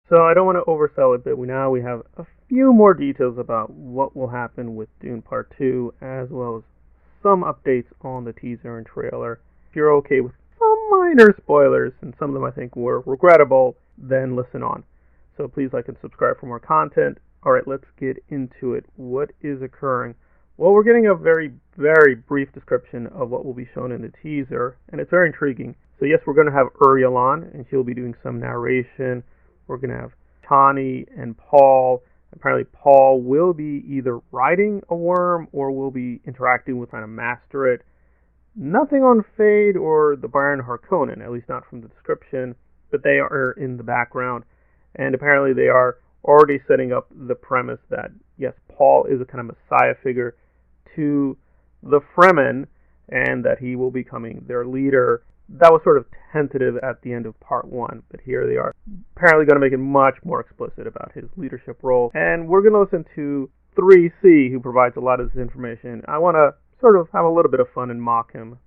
So I don't want to oversell it, but we have a few more details about what will happen with Dune Part 2, as well as some updates on the teaser and trailer. If you're okay with some minor spoilers, and some of them I think were regrettable, then listen on. So please like and subscribe for more content. Alright, let's get into it. What is occurring? Well, we're getting a very, very brief description of what will be shown in the teaser, and it's very intriguing. So yes, we're going to have Uriel on, and she'll be doing some narration. We're going to have Chani and Paul. Apparently Paul will be either riding a worm or will be interacting with trying to master it. Nothing on Fade or the Baron Harkonnen, at least not from the description, but they are in the background. And apparently they are already setting up the premise that, yes, Paul is a kind of messiah figure to the Fremen, and that he will be becoming their leader. That was sort of tentative at the end of part 1, but here they are apparently going to make it much more explicit about his leadership role. And we're going to listen to 3C, who provides a lot of this information. I want to sort of have a little bit of fun and mock him.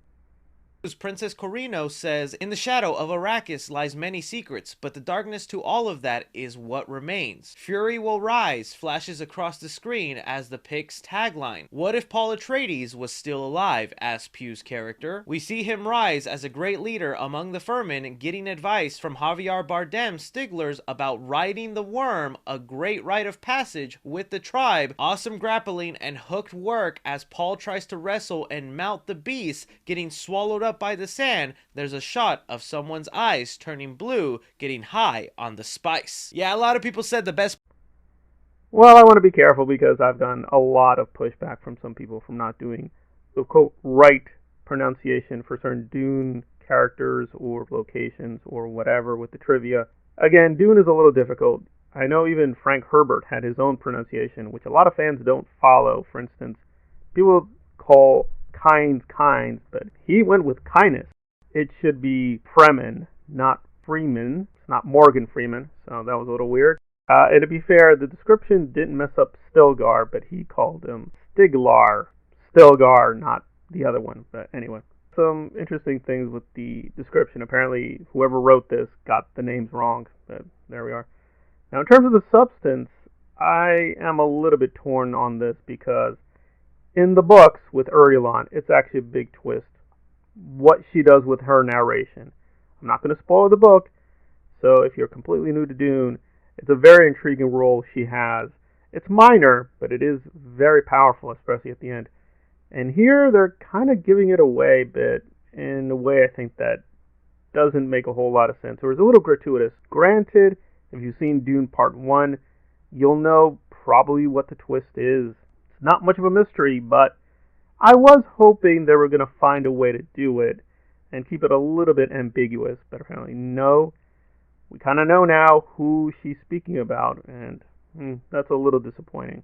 Princess Corino says, "In the shadow of Arrakis lies many secrets, but the darkness to all of that is what remains. Fury will rise," flashes across the screen as the Pic's tagline. What if Paul Atreides was still alive, asks Pugh's character. We see him rise as a great leader among the Fremen, getting advice from Javier Bardem's Stigler's about riding the worm, a great rite of passage with the tribe, awesome grappling and hooked work as Paul tries to wrestle and mount the beast, getting swallowed up by the sand. There's a shot of someone's eyes turning blue, getting high on the spice. Yeah, a lot of people said the best. Well, I want to be careful because I've gotten a lot of pushback from some people from not doing the quote right pronunciation for certain Dune characters or locations or whatever with the trivia. Again, Dune is a little difficult. I know even Frank Herbert had his own pronunciation, which a lot of fans don't follow. For instance, people call kinds, but he went with kindness. It should be Fremen, not Freeman. It's not Morgan Freeman, so that was a little weird. And to be fair, the description didn't mess up Stilgar, but he called him Stiglar. Stilgar, not the other one. But anyway, some interesting things with the description. Apparently, whoever wrote this got the names wrong, but there we are. Now, in terms of the substance, I am a little bit torn on this because in the books with Uriel, it's actually a big twist. What she does with her narration. I'm not going to spoil the book, so if you're completely new to Dune, it's a very intriguing role she has. It's minor, but it is very powerful, especially at the end. And here they're kind of giving it away a bit in a way I think that doesn't make a whole lot of sense. It was a little gratuitous. Granted, if you've seen Dune Part 1, you'll know probably what the twist is. Not much of a mystery, but I was hoping they were going to find a way to do it and keep it a little bit ambiguous, but apparently no. We kind of know now who she's speaking about, and that's a little disappointing.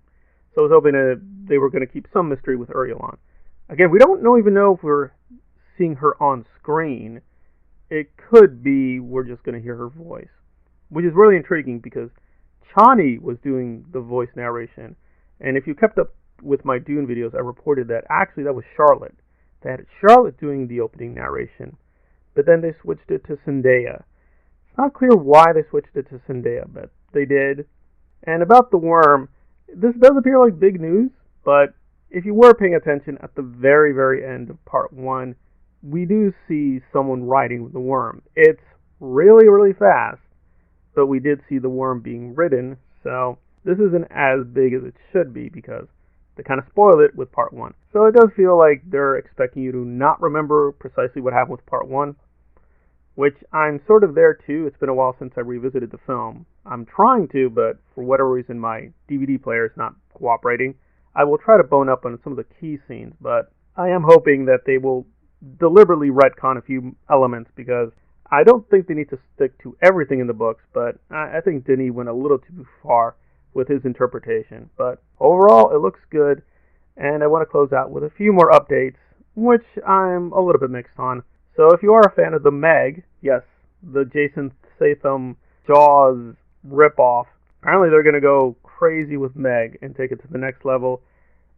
So I was hoping that they were going to keep some mystery with Uriel. Again, we don't even know if we're seeing her on screen. It could be we're just going to hear her voice, which is really intriguing because Chani was doing the voice narration, and if you kept up with my Dune videos, I reported that actually that was Charlotte. They had Charlotte doing the opening narration, but then they switched it to Zendaya. It's not clear why they switched it to Zendaya, but they did. And about the worm, this does appear like big news, but if you were paying attention at the very, very end of part 1, we do see someone riding the worm. It's really, really fast, but we did see the worm being ridden, so this isn't as big as it should be because they kind of spoil it with part 1. So it does feel like they're expecting you to not remember precisely what happened with part 1, which I'm sort of there too. It's been a while since I revisited the film. I'm trying to, but for whatever reason my DVD player is not cooperating. I will try to bone up on some of the key scenes, but I am hoping that they will deliberately retcon a few elements because I don't think they need to stick to everything in the books, but I think Denis went a little too far with his interpretation. But overall, it looks good, and I want to close out with a few more updates, which I'm a little bit mixed on. So if you are a fan of the Meg, yes, the Jason Statham Jaws ripoff, apparently they're going to go crazy with Meg and take it to the next level.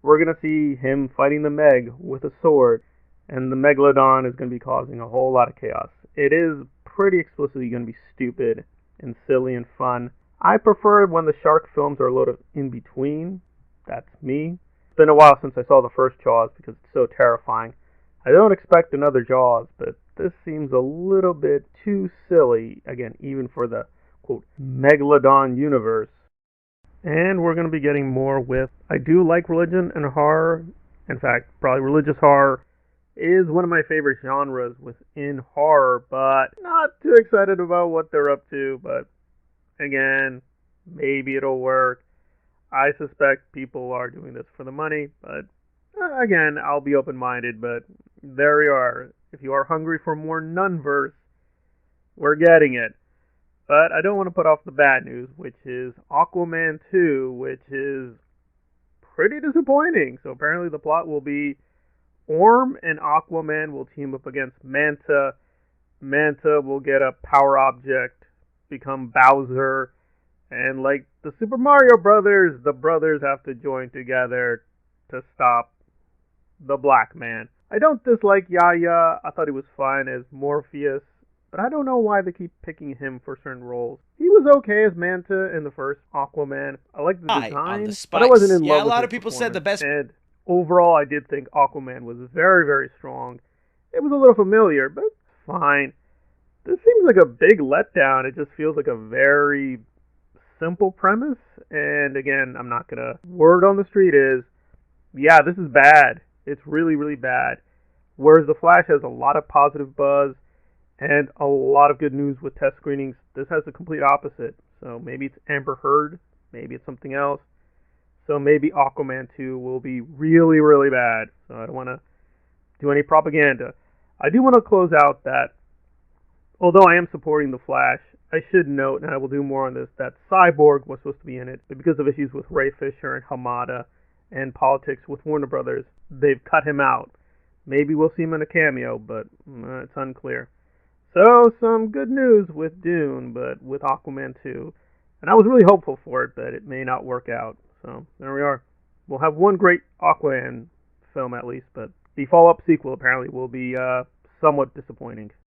We're going to see him fighting the Meg with a sword, and the Megalodon is going to be causing a whole lot of chaos. It is pretty explicitly going to be stupid and silly and fun. I prefer when the shark films are a little in between. That's me. It's been a while since I saw the first Jaws because it's so terrifying. I don't expect another Jaws, but this seems a little bit too silly, again, even for the quote Megalodon universe. And we're going to be getting more with. I do like religion and horror. In fact, probably religious horror is one of my favorite genres within horror, but not too excited about what they're up to. But again, maybe it'll work. I suspect people are doing this for the money, but again, I'll be open minded. But there we are. If you are hungry for more Nunverse, we're getting it. But I don't want to put off the bad news, which is Aquaman 2, which is pretty disappointing. So apparently the plot will be Orm and Aquaman will team up against Manta. Manta will get a power object, become Bowser, and like the Super Mario Brothers, the brothers have to join together to stop the Black Man. I don't dislike Yaya. I thought he was fine as Morpheus, but I don't know why they keep picking him for certain roles. He was okay as Manta in the first Aquaman. I liked the On the design, but I wasn't spice. in Yeah, love a with lot his of people said the performance. best. And overall, I did think Aquaman was very, very strong. It was a little familiar, but fine. This seems like a big letdown. It just feels like a very simple premise. And again, I'm not gonna. Word on the street is, yeah, this is bad. It's really, really bad. Whereas The Flash has a lot of positive buzz and a lot of good news with test screenings, this has the complete opposite. So maybe it's Amber Heard, maybe it's something else. So maybe Aquaman 2 will be really, really bad. So I don't want to do any propaganda. I do want to close out that, although I am supporting The Flash, I should note, and I will do more on this, that Cyborg was supposed to be in it, but because of issues with Ray Fisher and Hamada and politics with Warner Brothers, they've cut him out. Maybe we'll see him in a cameo, but it's unclear. So, some good news with Dune, but with Aquaman 2. And I was really hopeful for it, but it may not work out. So, there we are. We'll have one great Aquaman film at least, but the follow-up sequel apparently will be somewhat disappointing.